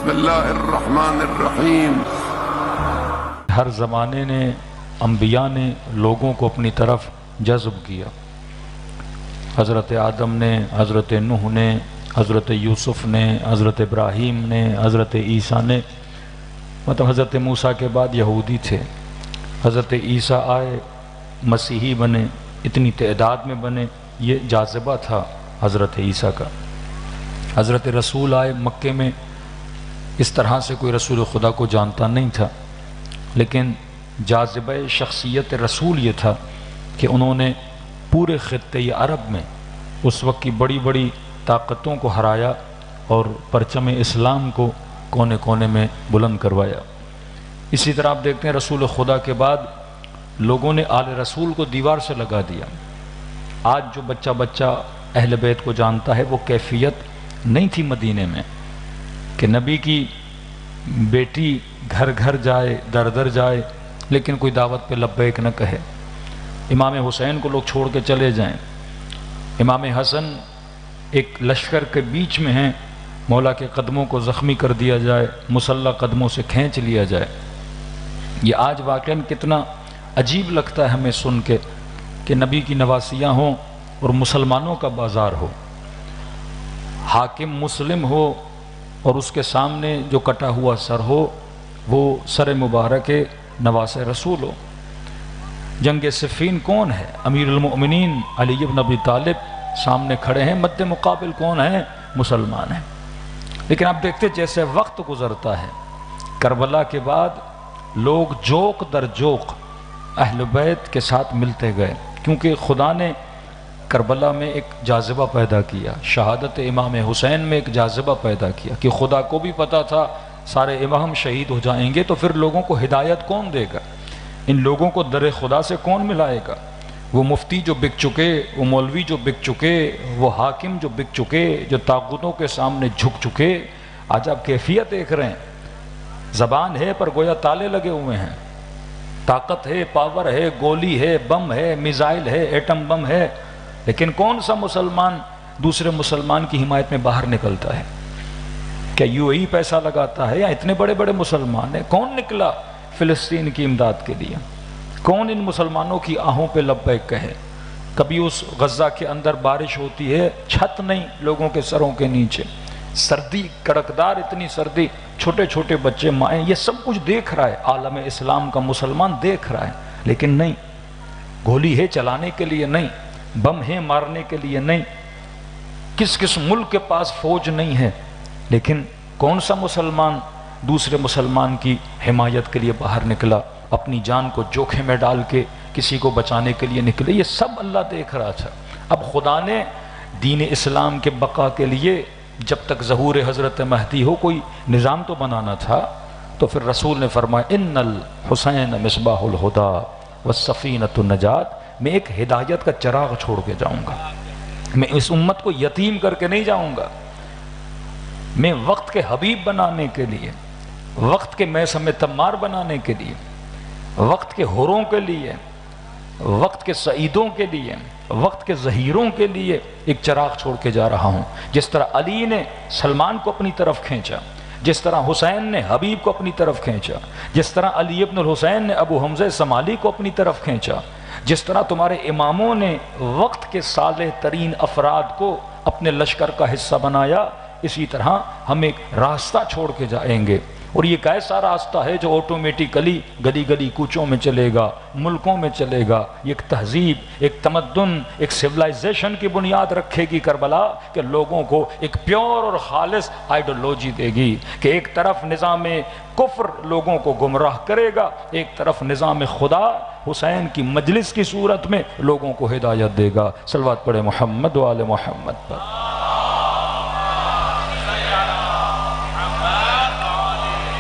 بسم اللہ الرحمن الرحیم۔ ہر زمانے نے انبیاء نے لوگوں کو اپنی طرف جذب کیا۔ حضرت آدم نے، حضرت نوح نے، حضرت یوسف نے، حضرت ابراہیم نے، حضرت عیسیٰ نے، مطلب حضرت موسیٰ کے بعد یہودی تھے، حضرت عیسیٰ آئے، مسیحی بنے، اتنی تعداد میں بنے، یہ جاذبہ تھا حضرت عیسیٰ کا۔ حضرت رسول آئے مکے میں، اس طرح سے کوئی رسول خدا کو جانتا نہیں تھا، لیکن جاذبہ شخصیت رسول یہ تھا کہ انہوں نے پورے خطے عرب میں اس وقت کی بڑی بڑی طاقتوں کو ہرایا اور پرچم اسلام کو کونے کونے میں بلند کروایا۔ اسی طرح آپ دیکھتے ہیں رسول خدا کے بعد لوگوں نے آل رسول کو دیوار سے لگا دیا۔ آج جو بچہ اہل بیت کو جانتا ہے وہ کیفیت نہیں تھی مدینے میں کہ نبی کی بیٹی گھر گھر جائے، در در جائے، لیکن کوئی دعوت پہ لبیک نہ کہے۔ امام حسین کو لوگ چھوڑ کے چلے جائیں، امام حسن ایک لشکر کے بیچ میں ہیں، مولا کے قدموں کو زخمی کر دیا جائے، مسلح قدموں سے کھینچ لیا جائے۔ یہ آج واقعاً کتنا عجیب لگتا ہے ہمیں سن کے کہ نبی کی نواسیاں ہوں اور مسلمانوں کا بازار ہو، حاکم مسلم ہو اور اس کے سامنے جو کٹا ہوا سر ہو وہ سر مبارک نواس رسول ہو۔ جنگ صفین کون ہے؟ امیر المؤمنین علی بن ابی طالب سامنے کھڑے ہیں، مد مقابل کون ہیں؟ مسلمان ہیں۔ لیکن آپ دیکھتے جیسے وقت گزرتا ہے، کربلا کے بعد لوگ جوق در جوق اہل بیت کے ساتھ ملتے گئے، کیونکہ خدا نے کربلا میں ایک جاذبہ پیدا کیا، شہادت امام حسین میں ایک جاذبہ پیدا کیا کہ خدا کو بھی پتا تھا سارے امام شہید ہو جائیں گے، تو پھر لوگوں کو ہدایت کون دے گا؟ ان لوگوں کو در خدا سے کون ملائے گا؟ وہ مفتی جو بک چکے، وہ مولوی جو بک چکے، وہ حاکم جو بک چکے، جو طاغوتوں کے سامنے جھک چکے، آج آپ کیفیت دیکھ رہے ہیں، زبان ہے پر گویا تالے لگے ہوئے ہیں، طاقت ہے، پاور ہے، گولی ہے، بم ہے، میزائل ہے، ایٹم بم ہے، لیکن کون سا مسلمان دوسرے مسلمان کی حمایت میں باہر نکلتا ہے؟ کیا یو اے ای پیسہ لگاتا ہے یا اتنے بڑے بڑے مسلمان ہیں؟ کون نکلا فلسطین کی امداد کے لیے؟ کون ان مسلمانوں کی آہوں پہ لبیک کہے؟ کبھی اس غزہ کے اندر بارش ہوتی ہے، چھت نہیں لوگوں کے سروں کے نیچے، سردی کڑکدار، اتنی سردی، چھوٹے چھوٹے بچے، مائیں، یہ سب کچھ دیکھ رہا ہے عالم اسلام کا مسلمان، دیکھ رہا ہے، لیکن نہیں، گولی ہے چلانے کے لیے نہیں، بم ہے مارنے کے لیے نہیں، کس ملک کے پاس فوج نہیں ہے، لیکن کون سا مسلمان دوسرے مسلمان کی حمایت کے لیے باہر نکلا، اپنی جان کو جوکھے میں ڈال کے کسی کو بچانے کے لیے نکلے؟ یہ سب اللہ دیکھ رہا تھا۔ اب خدا نے دین اسلام کے بقا کے لیے جب تک ظہور حضرت مہدی ہو کوئی نظام تو بنانا تھا، تو پھر رسول نے فرمایا ان الحسین مصباح الہدی والسفینۃ النجات، میں ایک ہدایت کا چراغ چھوڑ کے جاؤں گا، میں اس امت کو یتیم کر کے نہیں جاؤں گا، میں وقت کے حبیب بنانے کے لیے، وقت کے میثم تمار بنانے کے لیے، وقت کے حوروں کے لیے، وقت کے سعیدوں کے لیے، وقت کے ظہیروں کے لیے ایک چراغ چھوڑ کے جا رہا ہوں۔ جس طرح علی نے سلمان کو اپنی طرف کھینچا، جس طرح حسین نے حبیب کو اپنی طرف کھینچا، جس طرح علی ابن الحسین نے ابو حمزہ سمالی کو اپنی طرف کھینچا، جس طرح تمہارے اماموں نے وقت کے صالح ترین افراد کو اپنے لشکر کا حصہ بنایا، اسی طرح ہم ایک راستہ چھوڑ کے جائیں گے، اور یہ ایسا راستہ ہے جو آٹومیٹیکلی گلی گلی کوچوں میں چلے گا، ملکوں میں چلے گا، یہ ایک تہذیب، ایک تمدن، ایک سویلائزیشن کی بنیاد رکھے گی کربلا، کہ لوگوں کو ایک پیور اور خالص آئیڈیالوجی دے گی کہ ایک طرف نظام کفر لوگوں کو گمراہ کرے گا، ایک طرف نظام خدا حسین کی مجلس کی صورت میں لوگوں کو ہدایت دے گا۔ صلوات پڑھے محمد و آل محمد پر۔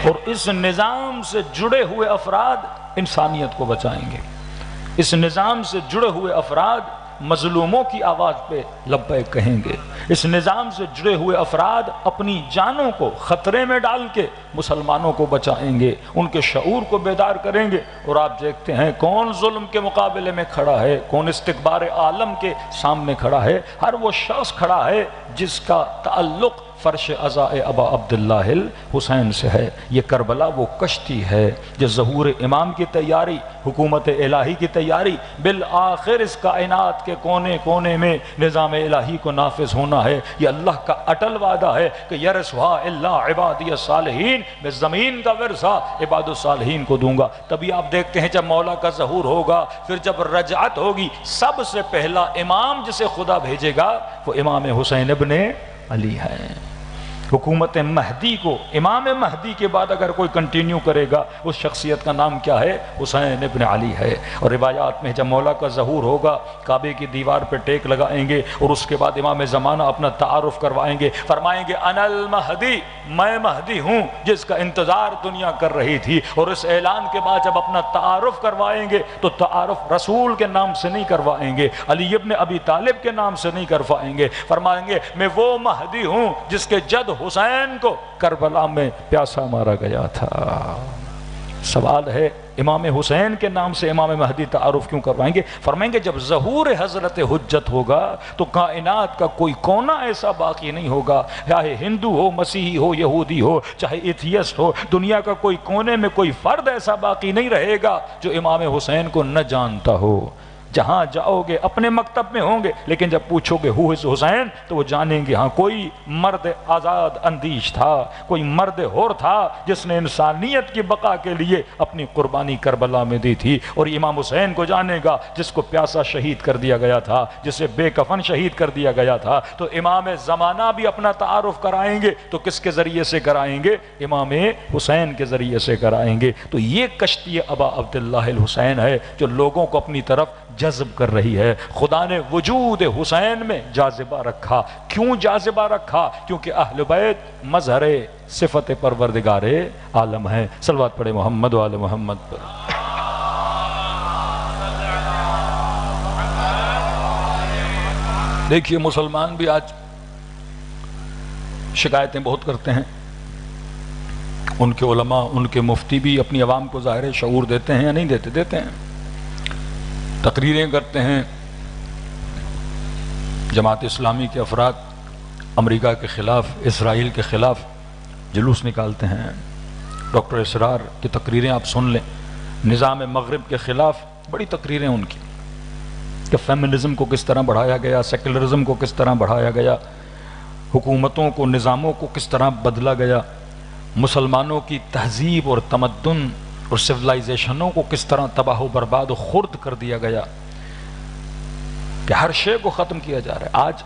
اور اس نظام سے جڑے ہوئے افراد انسانیت کو بچائیں گے، اس نظام سے جڑے ہوئے افراد مظلوموں کی آواز پہ لبیک کہیں گے، اس نظام سے جڑے ہوئے افراد اپنی جانوں کو خطرے میں ڈال کے مسلمانوں کو بچائیں گے، ان کے شعور کو بیدار کریں گے۔ اور آپ دیکھتے ہیں کون ظلم کے مقابلے میں کھڑا ہے، کون استکبار عالم کے سامنے کھڑا ہے؟ ہر وہ شخص کھڑا ہے جس کا تعلق فرش ازا ابا عبداللہ حسین سے ہے۔ یہ کربلا وہ کشتی ہے جو ظہور امام کی تیاری، حکومت الہی کی تیاری، بالآخر اس کائنات کے کونے کونے میں نظام الہی کو نافذ ہونا ہے۔ یہ اللہ کا اٹل وعدہ ہے کہ یرثھا الا عبادی الصالحین، میں زمین کا ورثہ عباد الصالحین کو دوں گا۔ تبھی آپ دیکھتے ہیں جب مولا کا ظہور ہوگا، پھر جب رجعت ہوگی، سب سے پہلا امام جسے خدا بھیجے گا وہ امام حسین ابن علی ہے۔ حکومت مہدی کو، امام مہدی کے بعد اگر کوئی کنٹینیو کرے گا، اس شخصیت کا نام کیا ہے؟ حسین ابن علی ہے۔ اور روایات میں جب مولا کا ظہور ہوگا، کعبے کی دیوار پہ ٹیک لگائیں گے اور اس کے بعد امام زمانہ اپنا تعارف کروائیں گے، فرمائیں گے انا المہدی، میں مہدی ہوں جس کا انتظار دنیا کر رہی تھی۔ اور اس اعلان کے بعد جب اپنا تعارف کروائیں گے تو تعارف رسول کے نام سے نہیں کروائیں گے، علی ابن ابی طالب کے نام سے نہیں کروائیں گے، فرمائیں گے میں وہ مہدی ہوں جس کے جد حسین کو کربلا میں پیاسا مارا گیا تھا۔ سوال ہے امام حسین کے نام سے امام مہدی تعارف کیوں کروائیں گے؟ فرمائیں گے جب ظہور حضرت حجت ہوگا تو کائنات کا کوئی کونا ایسا باقی نہیں ہوگا، چاہے ہندو ہو، مسیحی ہو، یہودی ہو، چاہے ایتھیسٹ ہو، دنیا کا کوئی کونے میں کوئی فرد ایسا باقی نہیں رہے گا جو امام حسین کو نہ جانتا ہو۔ جہاں جاؤ گے اپنے مکتب میں ہوں گے، لیکن جب پوچھو گے ہو از حسین تو وہ جانیں گے ہاں کوئی مرد آزاد اندیش تھا، کوئی مرد ہور تھا جس نے انسانیت کی بقا کے لیے اپنی قربانی کربلا میں دی تھی۔ اور امام حسین کو جانے گا جس کو پیاسا شہید کر دیا گیا تھا، جسے بے کفن شہید کر دیا گیا تھا۔ تو امام زمانہ بھی اپنا تعارف کرائیں گے تو کس کے ذریعے سے کرائیں گے؟ امام حسین کے ذریعے سے کرائیں گے۔ تو یہ کشتی ابا عبداللہ الحسین ہے جو لوگوں کو اپنی طرف جذب کر رہی ہے۔ خدا نے وجود حسین میں جاذبہ رکھا۔ کیوں جاذبہ رکھا؟ کیونکہ اہل بیت مظہر صفت پروردگار عالم ہے۔ صلوات پڑھے محمد و آل محمد پر۔ دیکھیے مسلمان بھی آج شکایتیں بہت کرتے ہیں، ان کے علماء، ان کے مفتی بھی اپنی عوام کو ظاہر شعور دیتے ہیں یا نہیں دیتے؟ دیتے ہیں، تقریریں کرتے ہیں۔ جماعت اسلامی کے افراد امریکہ کے خلاف، اسرائیل کے خلاف جلوس نکالتے ہیں۔ ڈاکٹر اسرار کی تقریریں آپ سن لیں، نظام مغرب کے خلاف بڑی تقریریں ان کی، کہ فیمنزم کو کس طرح بڑھایا گیا، سیکولرزم کو کس طرح بڑھایا گیا، حکومتوں کو، نظاموں کو کس طرح بدلا گیا، مسلمانوں کی تہذیب اور تمدن اور سویلائزیشنوں کو کس طرح تباہ و برباد و خرد کر دیا گیا، کہ ہر شے کو ختم کیا جا رہا ہے۔ آج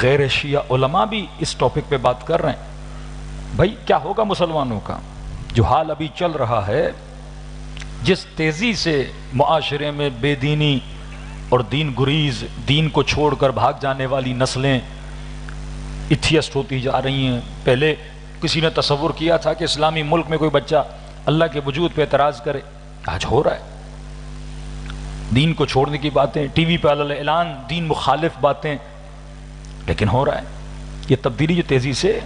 غیر شیعہ علماء بھی اس ٹاپک پہ بات کر رہے ہیں، بھائی کیا ہوگا مسلمانوں کا؟ جو حال ابھی چل رہا ہے، جس تیزی سے معاشرے میں بے دینی اور دین گریز، دین کو چھوڑ کر بھاگ جانے والی نسلیں ایتھیسٹ ہوتی جا رہی ہیں۔ پہلے کسی نے تصور کیا تھا کہ اسلامی ملک میں کوئی بچہ اللہ کے وجود پہ اعتراض کرے، آج ہو رہا ہے۔ دین کو چھوڑنے کی باتیں، ٹی وی پہ اعلان دین مخالف باتیں، لیکن ہو رہا ہے۔ یہ تبدیلی جو تیزی سے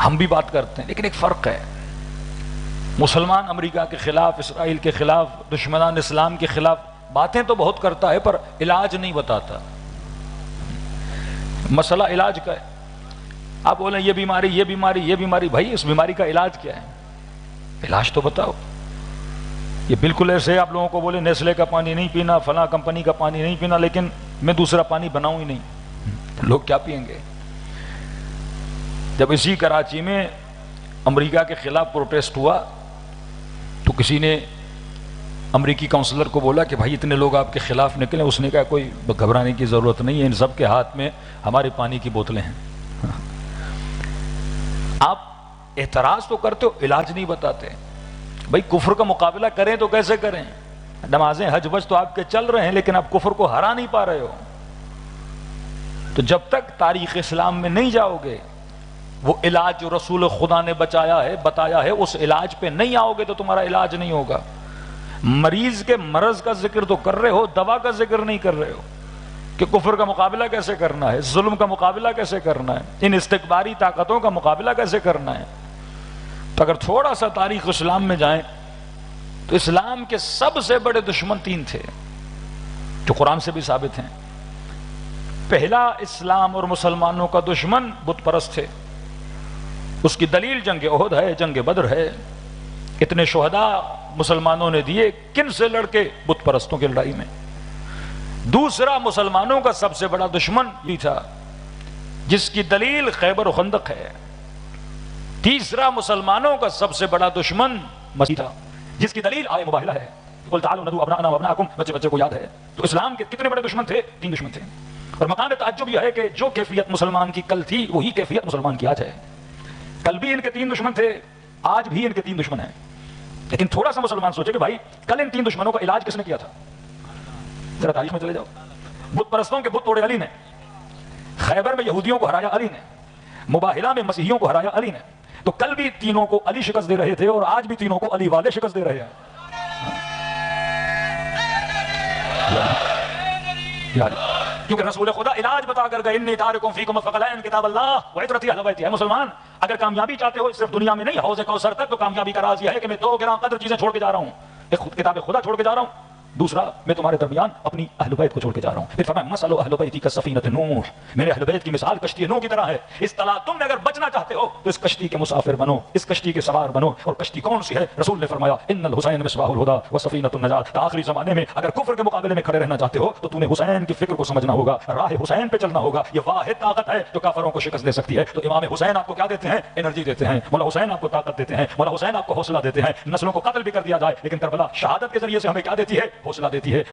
ہم بھی بات کرتے ہیں، لیکن ایک فرق ہے، مسلمان امریکہ کے خلاف، اسرائیل کے خلاف، دشمنان اسلام کے خلاف باتیں تو بہت کرتا ہے پر علاج نہیں بتاتا۔ مسئلہ علاج کا ہے، آپ بولیں یہ بیماری، یہ بیماری، یہ بیماری، بھائی اس بیماری کا علاج کیا ہے؟ علاج تو بتاؤ۔ یہ بالکل ایسے آپ لوگوں کو بولے نیسلے کا پانی نہیں پینا، فلاں کمپنی کا پانی نہیں پینا، لیکن میں دوسرا پانی بناؤں ہی نہیں، لوگ کیا پئیں گے؟ جب اسی کراچی میں امریکہ کے خلاف پروٹیسٹ ہوا تو کسی نے امریکی کونسلر کو بولا کہ بھائی اتنے لوگ آپ کے خلاف نکلیں، اس نے کہا کوئی گھبرانے کی ضرورت نہیں ہے، ان سب کے ہاتھ میں ہمارے پانی کی بوتلیں ہیں۔ آپ اعتراض تو کرتے ہو، علاج نہیں بتاتے۔ بھائی کفر کا مقابلہ کریں تو کیسے کریں؟ نمازیں، حج وج تو آپ کے چل رہے ہیں، لیکن آپ کفر کو ہرا نہیں پا رہے ہو۔ تو جب تک تاریخ اسلام میں نہیں جاؤ گے، وہ علاج جو رسول خدا نے بتایا ہے اس علاج پہ نہیں آؤ گے تو تمہارا علاج نہیں ہوگا۔ مریض کے مرض کا ذکر تو کر رہے ہو، دوا کا ذکر نہیں کر رہے ہو، کہ کفر کا مقابلہ کیسے کرنا ہے، ظلم کا مقابلہ کیسے کرنا ہے، ان استکباری طاقتوں کا مقابلہ کیسے کرنا ہے۔ تو اگر تھوڑا سا تاریخ اسلام میں جائیں تو اسلام کے سب سے بڑے دشمن 3 تھے جو قرآن سے بھی ثابت ہیں۔ پہلا اسلام اور مسلمانوں کا دشمن بت پرست تھے. اس کی دلیل جنگ احد ہے، جنگ بدر ہے. اتنے شہداء مسلمانوں نے دیے کن سے لڑ کے؟ بت پرستوں کی لڑائی میں. دوسرا مسلمانوں کا سب سے بڑا دشمن یہ تھا جس کی دلیل خیبر و خندق ہے. تیسرا مسلمانوں کا سب سے بڑا دشمن مسیح تھا جس کی دلیل آئے مباہلہ ہے. قل تعالوا ندعو ابناءنا وابناءکم، بچے کو یاد ہے. تو اسلام کے کتنے بڑے دشمن تھے؟ 3 دشمن تھے. اور مقام تعجب یہ ہے کہ جو کیفیت مسلمان کی کل تھی وہی کیفیت مسلمان کی آج ہے. کل بھی ان کے 3 دشمن تھے، آج بھی ان کے 3 دشمن ہیں. لیکن تھوڑا سا مسلمان سوچے کہ بھائی کل ان 3 دشمنوں کا علاج کس نے کیا تھا؟ ذرا تاریخ میں چلے جاؤ. بت پرستوں کے بت توڑے علی نے، خیبر میں یہودیوں کو ہرایا علی نے، مباہلہ میں مسیحیوں کو ہرایا علی نے. تو کل بھی تینوں کو علی شکست دے رہے تھے اور آج بھی تینوں کو علی والے شکست دے رہے ہیں. کیونکہ رسول خدا علاج بتا کر گئے انی تارکم فیکم الثقلین کتاب اللہ وعترتی اہل بیتی. ہے مسلمان، اگر کامیابی چاہتے ہو صرف دنیا میں نہیں، حوض کوثر تک، تو کامیابی کا راز یہ ہے کہ میں 2 گرام قدر چیزیں چھوڑ کے جا رہا ہوں. ایک کتاب خدا چھوڑ کے جا رہا ہوں، دوسرا میں تمہارے درمیان اپنی اہل بیت کو چھوڑ کے جا رہا ہوں. پھر فرمایا مثل اہل بیتی کسفینۃ نوح، میرے اہل بیت کی مثال کشتی نوح کی طرح ہے. اس طرح تم نے اگر بچنا چاہتے ہو تو اس کشتی کے مسافر بنو، اس کشتی کے سوار بنو. اور کشتی کون سی ہے؟ رسول نے فرمایا ان الحسین مصباح الہدی وسفینۃ النجات. تو آخری زمانے میں اگر کفر کے مقابلے میں کھڑے رہنا چاہتے ہو تو تمہیں حسین کی فکر کو سمجھنا ہوگا، راہ حسین پہ چلنا ہوگا. یہ واحد طاقت ہے جو کافروں کو شکست دے سکتی ہے. تو امام حسین آپ کو کیا دیتے ہیں؟ انرجی دیتے ہیں. مولا حسین آپ کو طاقت دیتے ہیں. مولا حسین آپ کو حوصلہ دیتے ہیں. نسلوں کو قتل بھی کر دیا جائے لیکن کربلا شہادت کے ذریعے سے ہمیں کیا دیتی ہے؟ حوصلہ دیتی ہے.